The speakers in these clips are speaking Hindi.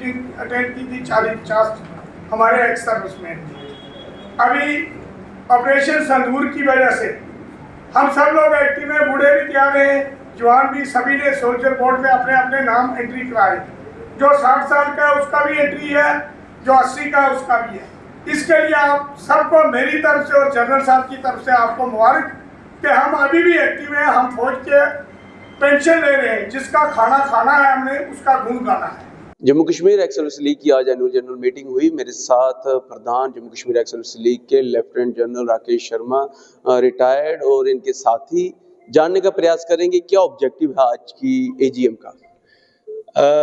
मीटिंग अटेंड की थी 40-50 हमारे एक्स सर्विसमैन। अभी ऑपरेशन संदूर की वजह से हम सब लोग एक्टिव हैं, बूढ़े भी तैयार हैं, जवान भी, सभी ने सोल्जर बोर्ड में अपने अपने नाम एंट्री कराए। जो 60 साल का है उसका भी एंट्री है, जो 80 का है उसका भी है। इसके लिए आप सबको मेरी तरफ से और जनरल साहब की तरफ से आपको मुबारक कि हम अभी भी एक्टिव हैं। हम फौज के पेंशन ले रहे हैं, जिसका खाना खाना है हमने उसका गुण गाना है। Jammu Kashmir ex service league की आज एनुअल जनरल मीटिंग हुई। मेरे साथ प्रधान Jammu Kashmir ex service league के lieutenant general Rakesh Sharma retired, और इनके साथी जानने का प्रयास करेंगे क्या ऑब्जेक्टिव है आज की एजीएम का।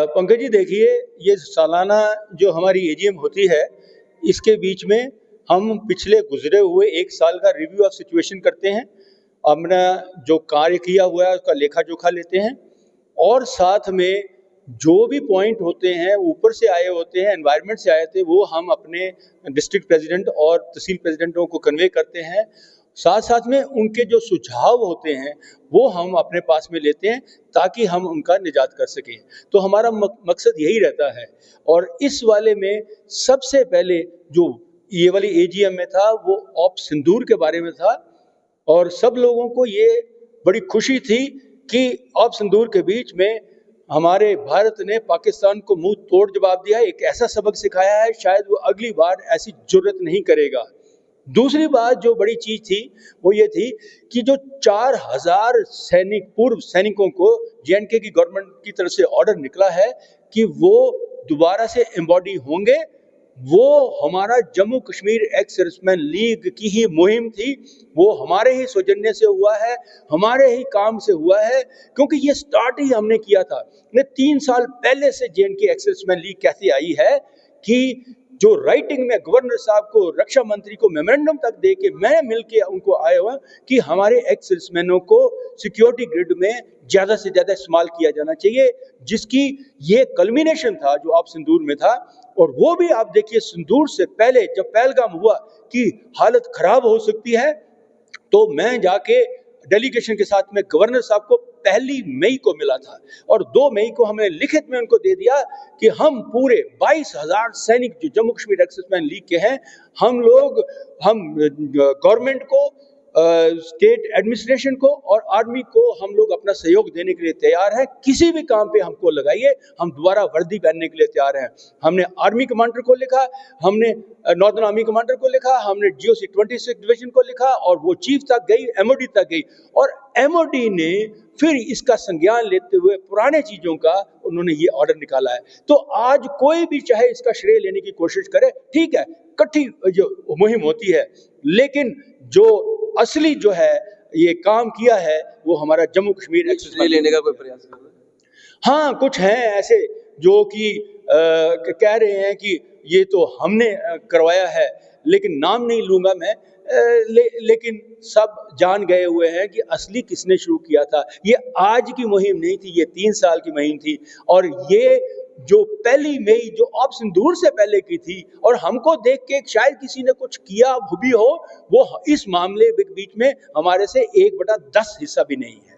पंकज जी, देखिए, ये सालाना जो हमारी एजीएम होती है, इसके बीच में हम पिछले गुजरे हुए एक साल का रिव्यू ऑफ सिचुएशन करते हैं। हमने जो कार्य किया हुआ है उसका लेखा जोखा लेते हैं, और साथ में जो भी पॉइंट होते हैं ऊपर से आए होते हैं, एनवायरनमेंट से आए थे, वो हम अपने डिस्ट्रिक्ट प्रेसिडेंट और तहसील प्रेसिडेंटों को कन्वे करते हैं। साथ साथ में उनके जो सुझाव होते हैं वो हम अपने पास में लेते हैं ताकि हम उनका निजात कर सकें। तो हमारा मकसद यही रहता है। और इस वाले में सबसे पहले जो ये वाली एजीएम में था वो ऑप सिंदूर के बारे में था, और सब लोगों को ये बड़ी खुशी थी कि ऑप सिंदूर के बीच में हमारे भारत ने पाकिस्तान को मुंह तोड़ जवाब दिया है, एक ऐसा सबक सिखाया है, शायद वो अगली बार ऐसी जुर्रत नहीं करेगा। दूसरी बात जो बड़ी चीज थी वो ये थी कि जो 4000 सैनिक, पूर्व सैनिकों को जेएनके की गवर्नमेंट की तरफ से ऑर्डर निकला है कि वो दोबारा से एम्बॉडी होंगे, वो हमारा Jammu Kashmir ex serviceman league की ही मुहिम थी। वो हमारे ही सौजन्य से हुआ है, हमारे ही काम से हुआ है, क्योंकि ये स्टार्ट ही हमने किया था। 3 साल पहले से जेएनके एक्स सर्विसमैन लीग कहती आई है कि जो राइटिंग में गवर्नर साहब को, रक्षा मंत्री को मेमोरेंडम तक दे के मैं मिलके उनको आया हुआ कि हमारे एक्स सर्विसमैनों को सिक्योरिटी ग्रिड में ज्यादा से ज्यादा इस्तेमाल किया जाना चाहिए, जिसकी ये कल्मिनेशन था जो आप सिंदूर में था। और वो भी आप देखिए, सिंदूर से पहले जब पहलगाम हुआ कि हालत खराब हो सकती है, तो मैं जाके डेलीगेशन के साथ में गवर्नर साहब को 1 मई को मिला था, और 2 मई को हमने लिखित में उनको दे दिया कि हम पूरे 22,000 सैनिक जो Jammu Kashmir ex serviceman league के हैं, हम गवर्नमेंट को, स्टेट एडमिनिस्ट्रेशन को और आर्मी को हम लोग अपना सहयोग देने के लिए तैयार हैं। किसी भी काम पे हमको लगाइए, हम दोबारा वर्दी पहनने के लिए तैयार हैं। हमने आर्मी कमांडर को लिखा, हमने नॉर्दर्न आर्मी कमांडर को लिखा, हमने GOC 26 डिवीजन को लिखा, और वो चीफ तक गई, MOD तक गई, और MOD ने फिर इसका संज्ञान लेते हुए पुराने चीजों का उन्होंने ये ऑर्डर निकाला है। तो आज कोई भी चाहे इसका श्रेय लेने की कोशिश करे, ठीक है, इकट्ठी जो मुहिम होती है, लेकिन जो असली जो है ये काम किया है वो हमारा जम्मू कश्मीर एक्स सर्विसमैन लेने का कोई प्रयास कर रहे हैं? हाँ, कुछ हैं ऐसे जो कि कह रहे हैं कि ये तो हमने करवाया है, लेकिन नाम नहीं लूंगा मैं, लेकिन सब जान गए हुए हैं कि असली किसने शुरू किया था। ये आज की मुहिम नहीं थी, ये 3 साल की मुहिम थी, और ये जो 1 मई जो ऑप सिंदूर से पहले की थी, और हमको देख के शायद किसी ने कुछ किया भी हो, वो इस मामले के बीच में हमारे से 1/10 हिस्सा भी नहीं है।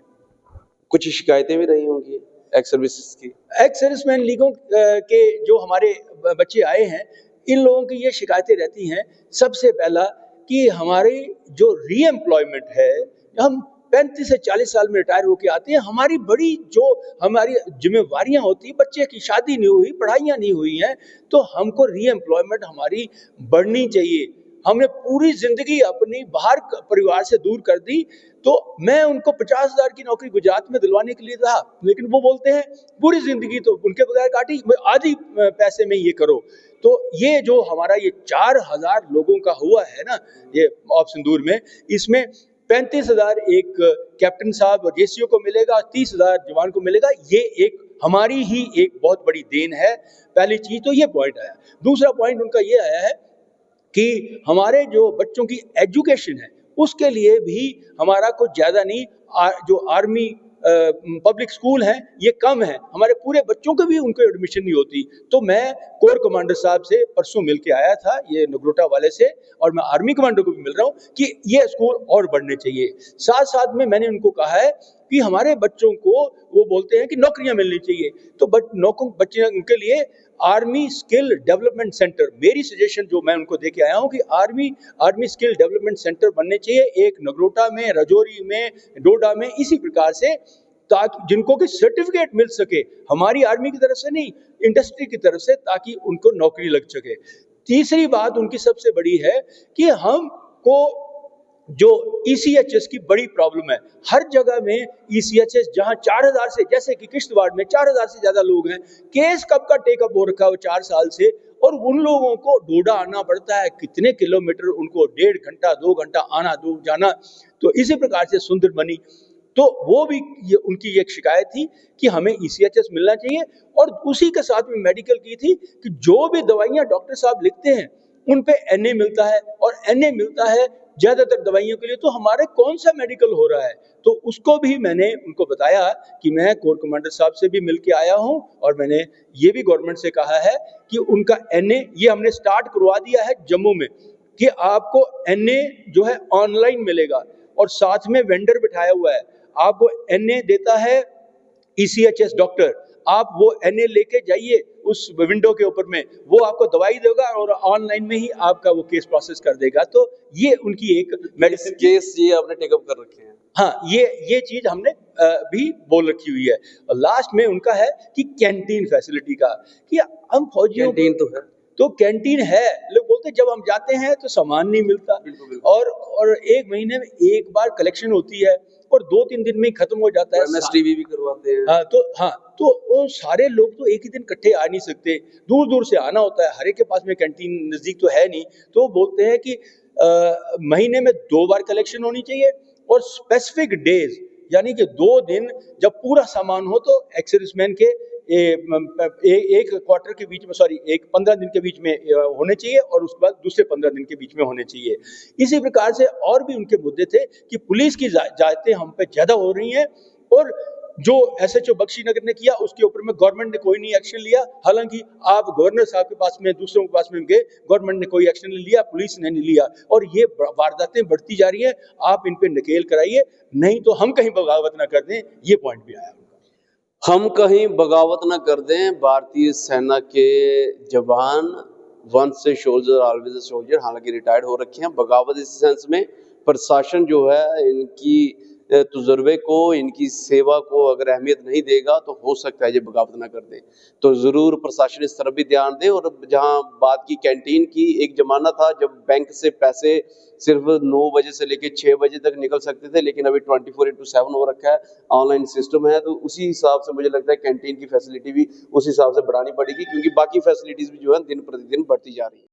कुछ शिकायतें भी रही होंगी एक्स सर्विस की? एक्स सर्विसमैन लीगों के जो हमारे बच्चे आए हैं, इन लोगों की ये शिकायतें रहती हैं। सबसे पहला कि हमारी जो रीएम्प्लॉयमेंट है, हम 35 से 40 साल में रिटायर होके आते हैं, हमारी बड़ी जो हमारी जिम्मेवारियां होती, बच्चे की शादी नहीं हुई, पढ़ाइयाँ नहीं हुई हैं, तो हमको रीएम्प्लॉयमेंट हमारी बढ़नी चाहिए। हमने पूरी जिंदगी अपनी बाहर परिवार से दूर कर दी, तो मैं उनको 50,000 की नौकरी गुजरात में दिलवाने के लिए था, लेकिन वो बोलते हैं पूरी जिंदगी तो उनके बगैर काटी, आधी पैसे में ये करो। तो ये जो हमारा ये 4000 लोगों का हुआ है ना ये ऑप सिंदूर में, इसमें 35,000 एक कैप्टन साहब और JCO को मिलेगा, 30,000 जवान को मिलेगा। ये एक हमारी ही एक बहुत बड़ी देन है। पहली चीज तो ये पॉइंट आया। दूसरा पॉइंट उनका ये आया है कि हमारे जो बच्चों की एजुकेशन है उसके लिए भी हमारा कुछ ज्यादा नहीं, जो आर्मी पब्लिक स्कूल हैं ये कम है, हमारे पूरे बच्चों को भी उनको एडमिशन नहीं होती। तो मैं कोर कमांडर साहब से परसों मिल के आया था, ये नगरोटा वाले से, और मैं आर्मी कमांडर को भी मिल रहा हूँ कि ये स्कूल और बढ़ने चाहिए। साथ साथ में मैंने उनको कहा है कि हमारे बच्चों को, वो बोलते हैं कि नौकरियां मिलनी चाहिए, तो बच्चे उनके लिए आर्मी स्किल डेवलपमेंट सेंटर, मेरी सजेशन जो मैं उनको दे के आया हूँ कि आर्मी स्किल डेवलपमेंट सेंटर बनने चाहिए, एक नगरोटा में, रजौरी में, डोडा में, इसी प्रकार से, ताकि जिनको कि सर्टिफिकेट मिल सके हमारी आर्मी की तरफ से नहीं, इंडस्ट्री की तरफ से, ताकि उनको नौकरी लग सके। तीसरी बात उनकी सबसे बड़ी है कि हमको जो ECHS की बड़ी प्रॉब्लम है, हर जगह में ECHS जहां 4000 से, जैसे कि किश्तवाड़ में 4000 से ज्यादा लोग हैं, केस कब का टेकअप हो रखा है 4 साल से, और उन लोगों को डोडा आना पड़ता है, कितने किलोमीटर, उनको 1.5 घंटा 2 घंटा आना दो जाना। तो इसी प्रकार से सुंदरबनी, तो वो भी उनकी एक शिकायत थी कि हमें ECHS मिलना चाहिए। और उसी के साथ में मेडिकल की थी कि जो भी दवाइयां डॉक्टर साहब लिखते हैं उन पे NA मिलता है, और NA मिलता है ज्यादातर दवाइयों के लिए, तो हमारे कौन सा मेडिकल हो रहा है। तो उसको भी मैंने उनको बताया कि मैं कोर कमांडर साहब से भी मिल के आया हूं, और मैंने ये भी गवर्नमेंट से कहा है कि उनका NA ये हमने स्टार्ट करवा दिया है जम्मू में, कि आपको NA जो है ऑनलाइन मिलेगा, और साथ में वेंडर बिठाया हुआ है, आपको NA देता है ECHS डॉक्टर, आप वो NA लेके जाइए उस विंडो के ऊपर में, वो आपको दवाई देगा और ऑनलाइन में ही आपका वो केस प्रोसेस कर देगा। तो ये उनकी एक मेडिसिन केस ये आपने टेकअप कर रखे हैं। हाँ, ये चीज हमने भी बोल रखी हुई है। और लास्ट में उनका है कि कैंटीन फैसिलिटी का, कि हम फौजियों, कैंटीन तो है, तो कैंटीन है, लोग बोलते जब हम जाते हैं तो सामान नहीं मिलता, और 1 महीने में एक बार कलेक्शन होती है, और 2-3 दिन में ही खत्म हो जाता है। MSTV भी करवाते हैं। हाँ, तो वो सारे लोग तो एक ही दिन इकट्ठे आ नहीं सकते, दूर दूर से आना होता है, हर एक के पास में कैंटीन नजदीक तो है नहीं। तो वो बोलते हैं कि महीने में 2 बार कलेक्शन होनी चाहिए, और स्पेसिफिक डेज, यानी कि 2 दिन जब पूरा सामान हो तो एक्स-सर्विसमैन के एक क्वार्टर के बीच में, एक 15 दिन के बीच में होने चाहिए, और उसके बाद दूसरे 15 दिन के बीच में होने चाहिए। इसी प्रकार से और भी उनके मुद्दे थे कि पुलिस की जायतें हम पे ज्यादा हो रही हैं, और जो SHO बख्शीनगर ने किया उसके ऊपर में गवर्नमेंट ने कोई नहीं एक्शन लिया। हालांकि आप गवर्नर साहब के पास में, दूसरों के पास में गए, गवर्नमेंट ने कोई एक्शन नहीं लिया, पुलिस ने नहीं लिया, और ये वारदातें बढ़ती जा रही हैं। आप इन पे नकेल कराइए, नहीं तो हम कहीं बगावत ना कर दें। ये पॉइंट भी आया। हम कहीं बगावत ना कर दें। भारतीय सेना के जवान, वंस से सोल्जर ऑलवेज अ सोल्जर, हालांकि रिटायर्ड हो रखे हैं। बगावत इस सेंस में प्रशासन जो है इनकी तजुर्बे को, इनकी सेवा को अगर अहमियत नहीं देगा तो हो सकता है ये बगावत ना कर दे। तो ज़रूर प्रशासन इस तरफ भी ध्यान दे। और जहां बात की कैंटीन की, एक ज़माना था जब बैंक से पैसे सिर्फ 9 बजे से लेकर 6 बजे तक निकल सकते थे, लेकिन अभी 24/7 हो रखा है, ऑनलाइन सिस्टम है। तो उसी हिसाब से मुझे लगता है कैंटीन की फैसिलिटी भी उस हिसाब से बढ़ानी पड़ेगी, क्योंकि बाकी फैसिलिटीज़ भी जो है दिन प्रतिदिन बढ़ती जा रही है।